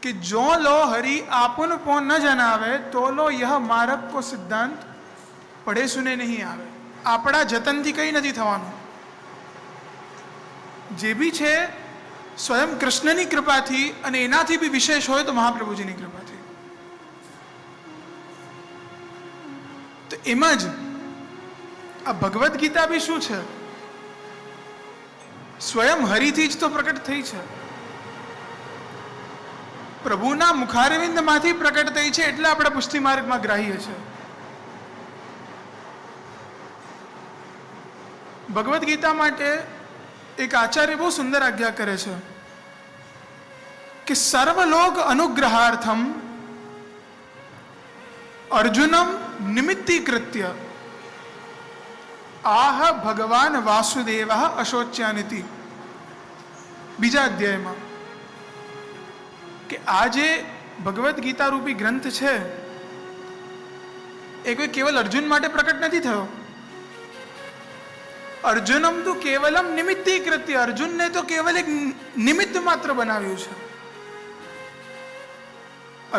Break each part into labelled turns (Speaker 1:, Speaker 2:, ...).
Speaker 1: कि जो लो हरि आपन पो न जनावे तो लो यह मार्ग को सिद्धांत पढ़े सुने नहीं आवे। आपड़ा जतन थी कई नहीं थवानुं, जे भी छे स्वयं कृष्णनी कृपाथी अने एनाथी भी विशेष होय तो महाप्रभुजीनी कृपाथी। तो एम ज आ भगवद गीता भी शुं छे? स्वयं हरिथी ज तो प्रकट थई छे, प्रभुना मुखारविंदमांथी प्रकट थई छे, એટલે આપણે પુષ્ટિ માર્ગમાં ગ્રાહ્ય છે। ભગવદ ગીતા માટે એક આચાર્ય બહુ સુંદર આજ્ઞા કરે છે કે સર્વલોક અનુગ્રહાર્થમ અર્જુનમ નિમિત્તીકૃત્ય આહ ભગવાન વાસુદેવઃ અશોચ્યાનિતિ। બીજા અધ્યાયમાં કે આ જે ભગવદ ગીતા રૂપી ગ્રંથ છે એ કોઈ કેવલ અર્જુન માટે પ્રકટ નથી થયો। અર્જુનમ તો કેવલમ નિમિત્તીકૃત્ય, અર્જુનને તો કેવલ એક નિમિત્ત માત્ર બનાવ્યું છે।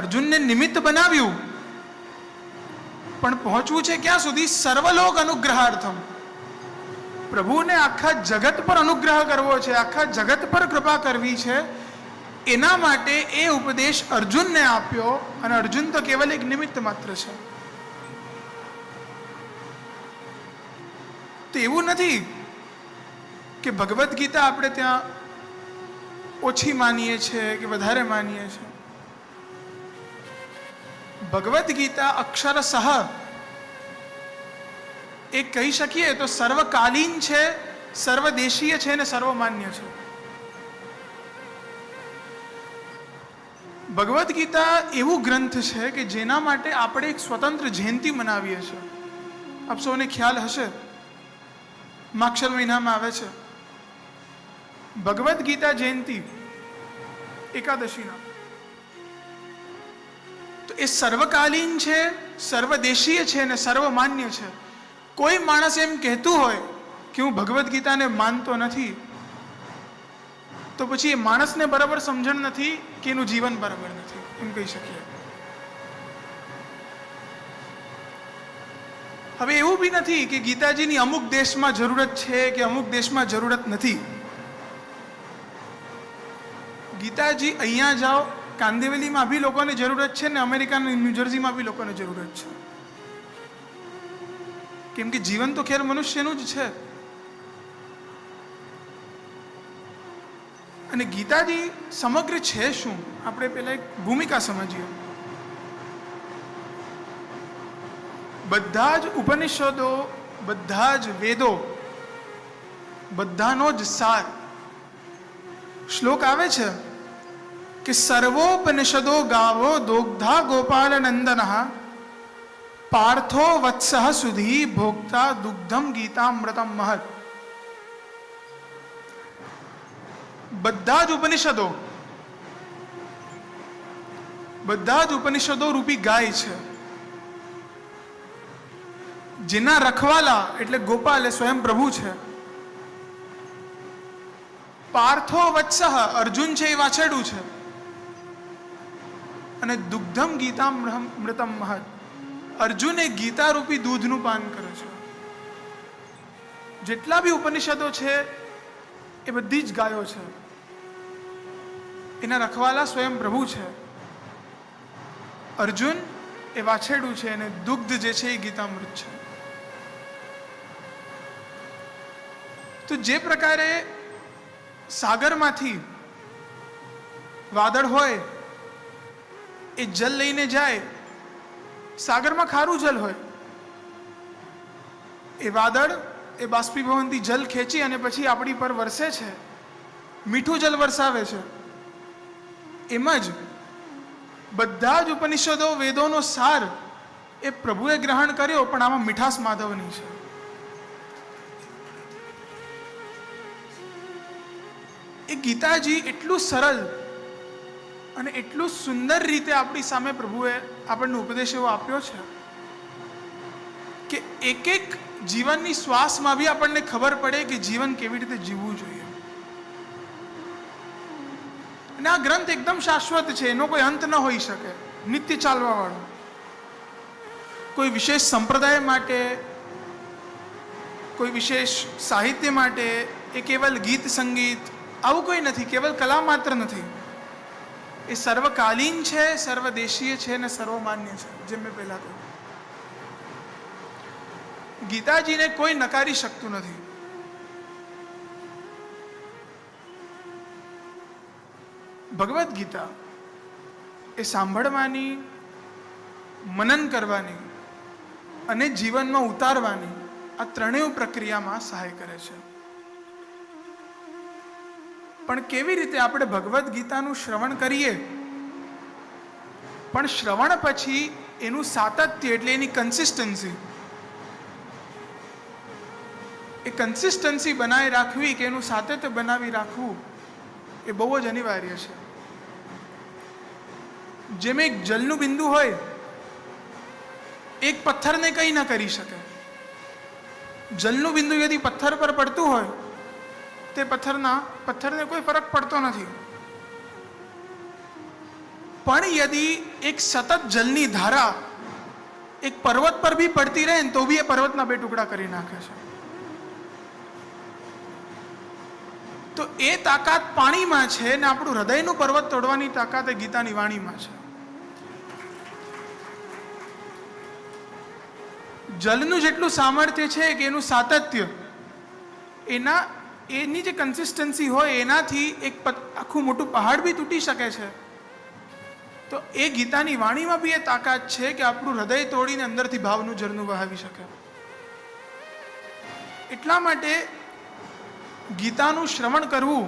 Speaker 1: અર્જુનને નિમિત્ત બનાવ્યું, પણ પહોંચવું છે ક્યાં સુધી? સર્વલોક અનુગ્રહાર્થમ। પ્રભુને આખા જગત પર અનુગ્રહ કરવો છે, આખા જગત પર કૃપા કરવી છે, એના માટે એ ઉપદેશ અર્જુનને આપ્યો અને અર્જુન તો કેવલ એક નિમિત્ત માત્ર છે। તો એવું નથી કે ભગવદ ગીતા આપણે ત્યાં ઓછી માનીએ છીએ કે વધારે માનીએ છીએ। ભગવદ ગીતા અક્ષરશઃ એક કહી શકીએ તો સર્વકાલીન છે, સર્વદેશીય છે અને સર્વમાન્ય છે। ભગવદ ગીતા એવું ગ્રંથ છે કે જેના માટે આપણે એક સ્વતંત્ર જયંતિ મનાવીએ છીએ। આપ સૌને ખ્યાલ હશે, માક્ષર મહિનામાં આવે છે ભગવદ ગીતા જયંતિ એકાદશીના। તો એ સર્વકાલીન છે, સર્વદેશીય છે અને સર્વમાન્ય છે। કોઈ માણસ એમ કહેતું હોય કે હું ભગવદ ગીતાને માનતો નથી, તો પછી એ માણસને બરાબર સમજણ નથી કે એનું જીવન બરાબર નથી, એમ કહી શકીએ। હવે એવું બી નથી કે ગીતાજીની અમુક દેશમાં જરૂરત છે કે અમુક દેશમાં જરૂરત નથી। ગીતાજી અહીંયા જાઓ, કાંદિવલીમાં બી લોકોને જરૂરત છે ને અમેરિકાના ન્યૂજર્સીમાં બી લોકોને જરૂરત છે, કેમ કે જીવન તો ખેર મનુષ્યનું જ છે। અને ગીતાજી સમગ્ર છે શું? આપણે પહેલા એક ભૂમિકા સમજીએ। બધા જ ઉપનિષદો, બધા જ વેદો, બધાનો જ સાર। શ્લોક આવે છે કે સર્વોપનિષદો ગાવો દોગ્ધા ગોપાલ નંદનઃ પાર્થો વત્સઃ સુધી ભોક્તા દુગ્ધમ ગીતામૃતમ મહત। બધા જ ઉપનિષદો, બધા જ ઉપનિષદો રૂપી ગાય છે, જેના રખવાલા એટલે ગોપાલ એ સ્વયં પ્રભુ છે। પાર્થો વત્સઃ અર્જુન છે એ વાછરડું છે, અને દુગ્ધમ ગીતામૃતમ મહત અર્જુન એ ગીતા રૂપી દૂધનું પાન કરે છે। જેટલા બી ઉપનિષદો છે એ બધી જ ગાયો છે, એના રખવાલા સ્વયં પ્રભુ છે। અર્જુન એ વાછરડું છે અને દુગ્ધ જે છે એ ગીતામૃત છે। તો જે પ્રકારે સાગરમાંથી વાદળ હોય એ જલ લઈને જાય, સાગરમાં ખારું જલ હોય, એ વાદળ એ બાષ્પીભવનથી જલ ખેંચી અને પછી આપણી પર વરસે છે, મીઠું જલ વરસાવે છે। એમ જ બધા જ ઉપનિષદો, વેદોનો સાર એ પ્રભુએ ગ્રહણ કર્યો, પણ આમાં મીઠાશ માધવની છે। એ ગીતાજી એટલું સરળ અને એટલું સુંદર રીતે આપણી સામે પ્રભુએ આપણને ઉપદેશ એવો આપ્યો છે કે એક એક જીવનની શ્વાસમાં બી આપણને ખબર પડે કે જીવન કેવી રીતે જીવવું જોઈએ। અને અને આ ગ્રંથ એકદમ શાશ્વત છે, એનો કોઈ અંત ન હોઈ શકે, નિત્ય ચાલવાવાળો. કોઈ વિશેષ સંપ્રદાય માટે, કોઈ વિશેષ સાહિત્ય માટે, એ કેવલ ગીત સંગીત આવું કોઈ નથી, કેવલ કલા માત્ર નથી. એ સર્વકાલીન છે, સર્વદેશીય છે અને સર્વમાન્ય છે. જેમ મેં પહેલા કહ્યું, ગીતાજીને કોઈ નકારી શકતું નથી. ભગવદ્ ગીતા એ સાંભળવાની, મનન કરવાની અને જીવનમાં ઉતારવાની આ ત્રણેય પ્રક્રિયામાં સહાય કરે છે. પણ કેવી રીતે આપણે ભગવદ્ ગીતાનું શ્રવણ કરીએ, પણ શ્રવણ પછી એનું સાતત્ય એટલે એની કન્સિસ્ટન્સી બનાવી રાખવી, કે એનું સાતત્ય બનાવી રાખવું એ બહુ જ અનિવાર્ય છે. જેમ એક જલનું બિંદુ હોય, એક પથ્થરને કંઈ ન કરી શકે. જલનું બિંદુ યદી પથ્થર પર પડતું હોય, તે પથ્થરને કોઈ ફરક પડતો નથી. પણ યદી એક સતત જલની ધારા એક પર્વત પર બી પડતી રહે ને તો બી એ પર્વતના 2 ટુકડા કરી નાખે છે. તો એ તાકાત પાણીમાં છે ને આપણું હૃદયનું પર્વત તોડવાની તાકાત એ ગીતાની વાણીમાં છે. જલનું જેટલું સામર્થ્ય છે કે એનું સાતત્ય, એની જે કન્સિસ્ટન્સી હોય એનાથી એક આખું મોટું પહાડ બી તૂટી શકે છે. તો એ ગીતાની વાણીમાં બી એ તાકાત છે કે આપણું હૃદય તોડીને અંદરથી ભાવનું ઝરણું વહાવી શકે. એટલા માટે ગીતાનું શ્રવણ કરવું,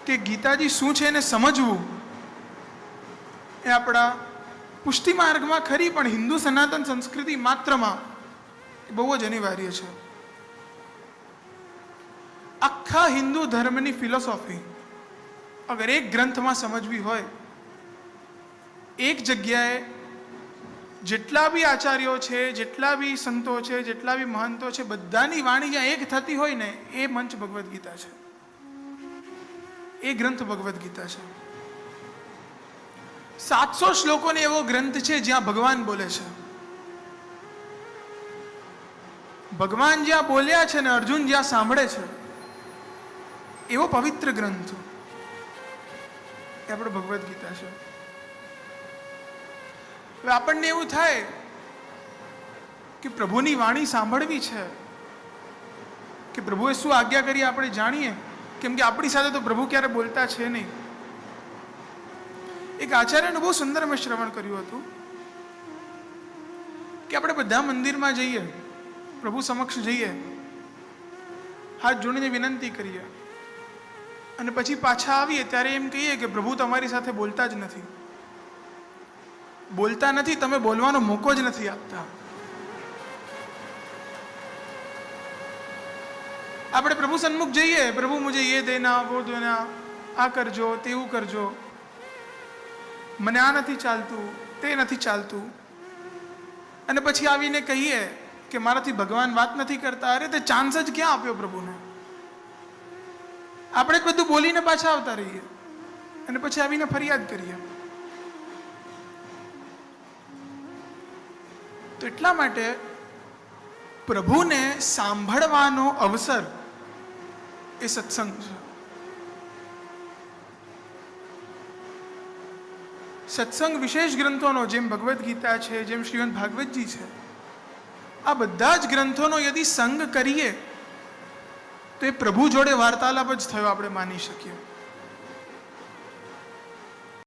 Speaker 1: કે ગીતાજી શું છે એને સમજવું, એ આપણા પુષ્ટિ માર્ગમાં ખરી, પણ હિન્દુ સનાતન સંસ્કૃતિ માત્રમાં બહુ જ અનિવાર્ય છે. આખા હિન્દુ ધર્મની ફિલોસોફી અગર એક ગ્રંથમાં સમજવી હોય, એક જગ્યાએ જેટલા બી આચાર્યો છે, જેટલા બી સંતો છે, જેટલા બી મહંતો છે, બધાની વાણી જ્યાં એક થતી હોય ને, એ મંચ ભગવદ્ ગીતા છે, એ ગ્રંથ ભગવદ્ ગીતા છે. 700 શ્લોકોને એવો ગ્રંથ છે જ્યાં ભગવાન બોલે છે. ભગવાન જ્યાં બોલ્યા છે ને અર્જુન જ્યાં સાંભળે છે, એવો પવિત્ર ગ્રંથ એ આપણો ભગવદ્ ગીતા છે. હવે આપણને એવું થાય કે પ્રભુની વાણી સાંભળવી છે, કે પ્રભુએ શું આજ્ઞા કરી આપણે જાણીએ, કેમ કે આપણી સાથે તો પ્રભુ ક્યારે બોલતા છે નહીં. એક આચાર્યનું બહુ સુંદર મેં શ્રવણ કર્યું હતું કે આપણે બધા મંદિરમાં જઈએ, પ્રભુ સમક્ષ જઈએ, હાથ જોડીને વિનંતી કરીએ અને પછી પાછા આવીએ ત્યારે એમ કહીએ કે પ્રભુ તમારી સાથે બોલતા જ નથી, તમે બોલવાનો મોકો જ નથી આપતા. આપણે પ્રભુ સન્મુખ જઈએ, પ્રભુ મુझे ये देना वो देना, આ કરજો, તેવું કરજો, મને આ નથી ચાલતું, તે નથી ચાલતું, અને પછી આવીને કહીએ કે મારાથી ભગવાન વાત નથી કરતા. અરે તે ચાન્સ જ ક્યાં આપ્યો પ્રભુને? આપણે જ બધું બોલીને પાછા આવતા રહીએ અને પછી આવીને ફરિયાદ કરીએ. તો એટલા માટે પ્રભુને સાંભળવાનો અવસર એ સત્સંગ છે. સત્સંગ વિશેષ ગ્રંથોનો, જેમ ભગવદ્ ગીતા છે, જેમ શ્રીમદ ભાગવતજી છે, આ બધા જ ગ્રંથોનો યદિ સંગ કરીએ તો એ પ્રભુ જોડે વાર્તાલાપ જ થયો આપણે માની શકીએ.